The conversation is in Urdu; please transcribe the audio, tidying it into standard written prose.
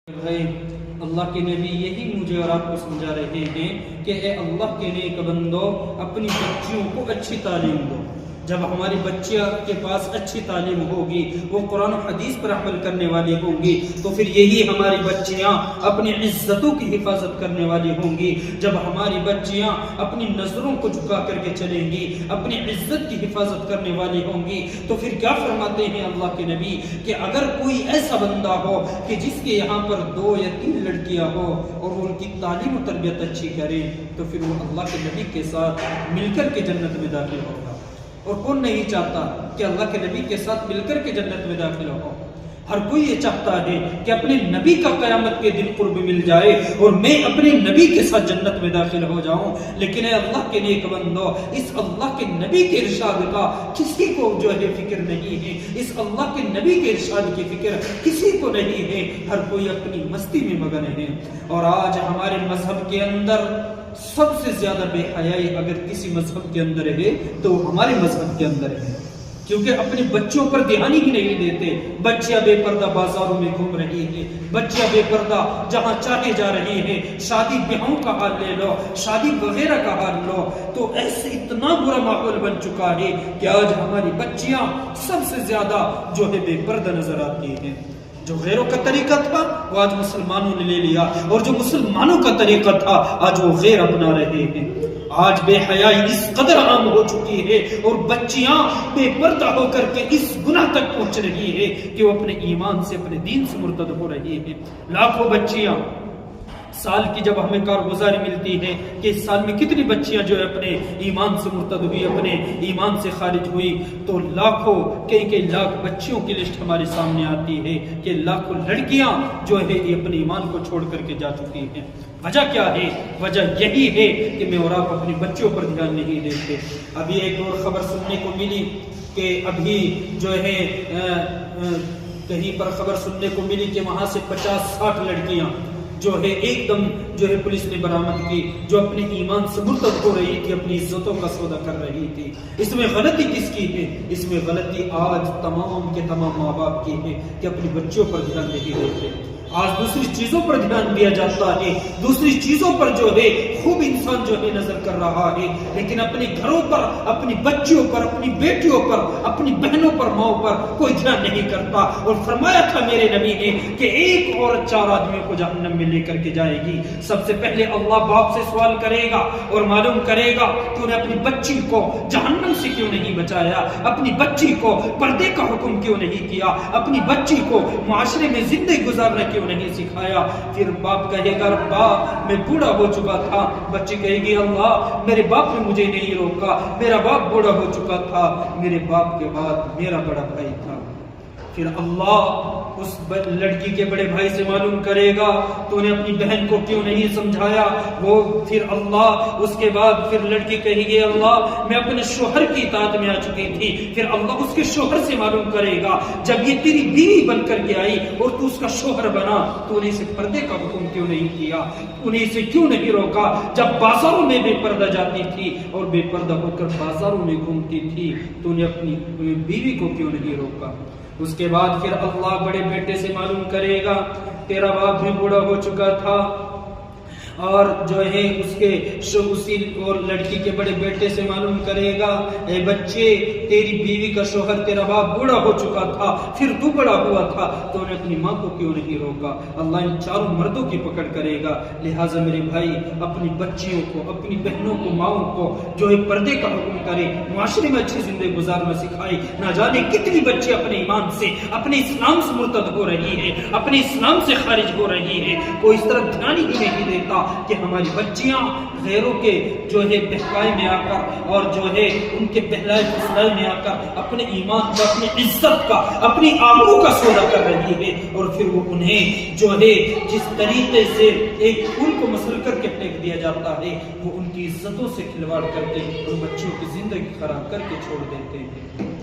اللہ کے نبی یہی مجھے اور آپ کو سمجھا رہے ہیں کہ اے اللہ کے نیک بندو اپنی بچیوں کو اچھی تعلیم دو۔ جب ہماری بچیاں کے پاس اچھی تعلیم ہوگی، وہ قرآن و حدیث پر عمل کرنے والی ہوں گی، تو پھر یہی ہماری بچیاں اپنی عزتوں کی حفاظت کرنے والی ہوں گی۔ جب ہماری بچیاں اپنی نظروں کو جھکا کر کے چلیں گی، اپنی عزت کی حفاظت کرنے والی ہوں گی، تو پھر کیا فرماتے ہیں اللہ کے نبی کہ اگر کوئی ایسا بندہ ہو کہ جس کے یہاں پر 2 یا 3 لڑکیاں ہو اور وہ ان کی تعلیم و تربیت اچھی کرے، تو پھر وہ اللہ کے نبی کے ساتھ مل کر کے جنت میں داخل ہوگا۔ اور کون نہیں چاہتا کہ اللہ کے نبی کے ساتھ مل کر کے جنت میں داخل ہو؟ ہر کوئی یہ چاہتا ہے کہ اپنے نبی کا قیامت کے دن قرب مل جائے اور میں اپنے نبی کے ساتھ جنت میں داخل ہو جاؤں۔ لیکن اے اللہ کے نیک بندو، اس اللہ کے نبی کے ارشاد کا کسی کو جو ہے فکر نہیں ہے، اس اللہ کے نبی کے ارشاد کی فکر کسی کو نہیں ہے، ہر کوئی اپنی مستی میں مگن ہے۔ اور آج ہمارے مذہب کے اندر سب سے زیادہ بے حیائی اگر کسی مذہب کے اندر ہے تو ہمارے مذہب کے اندر ہے، کیونکہ اپنے بچوں پر دھیان ہی نہیں دیتے۔ بچیاں بے پردہ بازاروں میں گھوم رہی ہیں، بچیاں بے پردہ جہاں چاہے جا رہی ہیں۔ شادی بیاہوں کا حال لے لو، شادی وغیرہ کا حال لو، تو ایسے اتنا برا ماحول بن چکا ہے کہ آج ہماری بچیاں سب سے زیادہ جو ہے بے پردہ نظر آتی ہیں۔ جو غیروں کا طریقہ تھا وہ آج مسلمانوں نے لے لیا، اور جو مسلمانوں کا طریقہ تھا آج وہ غیر اپنا رہے ہیں۔ آج بے حیائی اس قدر عام ہو چکی ہے اور بچیاں بے پردہ ہو کر کے اس گناہ تک پہنچ رہی ہے کہ وہ اپنے ایمان سے، اپنے دین سے مرتد ہو رہی ہے۔ لاکھوں بچیاں، سال کی جب ہمیں کارگزاری ملتی ہے کہ اس سال میں کتنی بچیاں جو ہے اپنے ایمان سے مرتد ہوئی، اپنے ایمان سے خارج ہوئی، تو لاکھوں کئی لاکھ بچیوں کی لسٹ ہمارے سامنے آتی ہے کہ لاکھوں لڑکیاں جو ہے اپنے ایمان کو چھوڑ کر کے جا چکی ہیں۔ وجہ کیا ہے؟ وجہ یہی ہے کہ میں اور آپ اپنی بچوں پر دھیان نہیں دیتے۔ ابھی ایک اور خبر سننے کو ملی کہ ابھی جو ہے کہیں پر خبر سننے کو ملی کہ وہاں سے 50-60 لڑکیاں جو ہے ایک دم جو ہے پولیس نے برآمد کی، جو اپنے ایمان سے مرتد ہو رہی تھی، اپنی عزتوں کا سودا کر رہی تھی۔ اس میں غلطی کس کی ہے؟ اس میں غلطی آج تمام کے تمام ماں باپ کی ہے کہ اپنی بچوں پر دھیان نہیں دیتے۔ آج دوسری چیزوں پر دھیان دیا جاتا ہے، دوسری چیزوں پر جو ہے خوب انسان جو ہے نظر کر رہا ہے، لیکن اپنے گھروں پر، اپنی بچیوں پر، اپنی بیٹیوں پر، اپنی بہنوں پر، ماؤں پر کوئی دھیان نہیں کرتا۔ اور فرمایا تھا میرے نبی نے کہ ایک اور 4 آدمیوں کو جہنم میں لے کر کے جائے گی۔ سب سے پہلے اللہ باپ سے سوال کرے گا اور معلوم کرے گا تو نے اپنی بچی کو جہنم سے کیوں نہیں بچایا، اپنی بچی کو پردے کا حکم کیوں نہیں کیا، اپنی بچی کو معاشرے میں زندگی گزارنا کیوں نہیں سکھایا۔ پھر باپ کہے گا باپ میں بوڑھا ہو چکا تھا، بچی کہے گی اللہ میرے باپ نے مجھے نہیں روکا، میرا باپ بوڑھا ہو چکا تھا، میرے باپ کے بعد میرا بڑا بھائی تھا۔ پھر اللہ اس لڑکی کے بڑے بھائی سے معلوم کرے گا تو نے اپنی بہن کو کیوں نہیں سمجھایا۔ وہ پھر اللہ اس کے بعد پھر لڑکی کہے گی اللہ میں اپنے شوہر کی اطاعت میں آ چکی تھی۔ پھر اللہ اس کے شوہر سے معلوم کرے گا جب یہ تیری بیوی بن کر کے آئی اور تو اس کا شوہر بنا تو نے اسے پردے کا حکم کیوں نہیں کیا، انہیں اسے کیوں نہیں روکا۔ جب بازاروں میں بے پردہ جاتی تھی اور بے پردہ ہو کر بازاروں میں گھومتی تھی تو نے اپنی بیوی کو کیوں نہیں روکا۔ اس کے بعد پھر اللہ بڑے بیٹے سے معلوم کرے گا تیرا باپ بھی بوڑھا ہو چکا تھا، اور جو ہے اس کے اسی اور لڑکی کے بڑے بیٹے سے معلوم کرے گا اے بچے تیری بیوی کا شوہر تیرا باپ بوڑھا ہو چکا تھا، پھر تو بڑا ہوا تھا تو نے اپنی ماں کو کیوں نہیں روکا۔ اللہ ان 4 مردوں کی پکڑ کرے گا۔ لہٰذا میرے بھائی اپنی بچیوں کو، اپنی بہنوں کو، ماؤں کو جو ہے پردے کا حکم کرے، معاشرے میں اچھی زندگی گزارنا سکھائے۔ نہ جانے کتنی بچے اپنے ایمان سے، اپنے اسلام سے مرتد ہو رہی ہے، اپنے اسلام سے خارج ہو رہی ہے، کوئی اس طرح دھیان ہی نہیں دیتا کہ ہماری بچیاں غیروں کے جو ہے بہکائے میں آ کر اور جو ہے ان کے بہلائے پھسلائے میں آ کر اپنے ایمان کا، اپنی عزت کا، اپنی آبرو کا سودا کر رہی ہے، اور پھر وہ انہیں جو ہے جس طریقے سے ایک پھول کو مسل کر کے پھینک دیا جاتا ہے وہ ان کی عزتوں سے کھلواڑ کر کے ان بچوں کی زندگی خراب کر کے چھوڑ دیتے ہیں۔